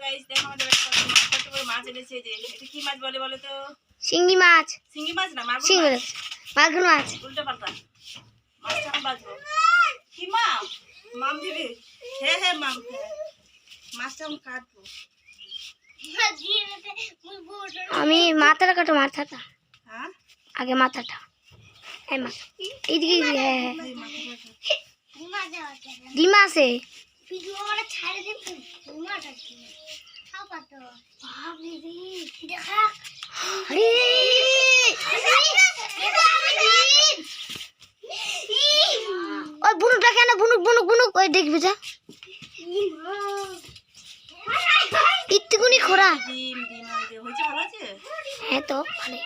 Guys দেখো আমাদের কত বড় মাছ এনেছে। যে এটা কি মাছ বলে বলো তো? শিঙ্গি মাছ। শিঙ্গি মাছ না, মাগুর শিঙ্গি মাছ। মাগুর মাছ। উল্টো পাল্টা মাছটা আমি বাজবো। কি মাম? মাম দিবি? হ্যাঁ হ্যাঁ মাম, হ্যাঁ মাছটা আমি কাটবো। আমি মাথাটা কাটো, মাথাটা হ্যাঁ আগে, মাথাটা। হ্যাঁ মা এইদিকে, হ্যাঁ হ্যাঁ ডিমা আছে। ওই বুনুকটা কেন? বুনুক বুনুক বুনুক, ওই দেখবি যা ইত্তিগুনি খোরা। ডিম ডিম হয়েছে, ভালো আছে। হ্যাঁ তো ভালো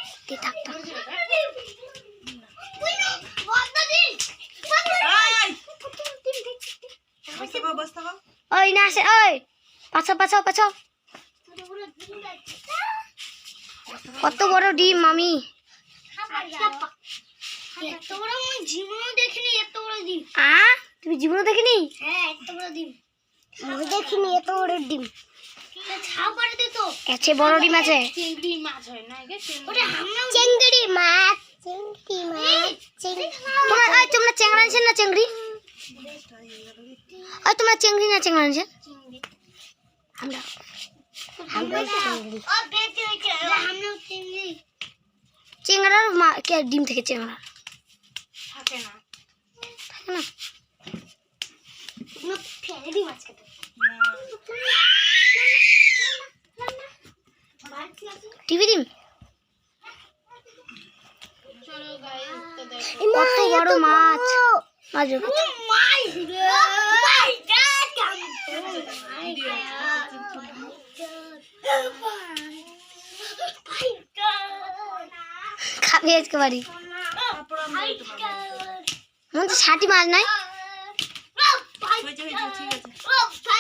থাকতো। ওই না আসে, ওই পাছাও পাছাও পাছাও। কত বড় ডিম মামি। তুমি জীবনে দেখিনি? দেখিনি এত বড় ডিম। এছে বড় ডিম আছে। চিংড়ি মাছ হয় না, চিংড়ি মাছ। তোমরা চেংড়া আনছেন না? চিংড়ি ওই তোমরা চিংড়ি না চেংড়া আনছেন? চিংড়ার ডিম থেকে চিংড়া থাকে না। থাকে না? টিভি ডিম কত বড় মাছ। খাবি আজকে বাড়ি? মনে হচ্ছে 60 মাছ নাই। ঠিক আছে।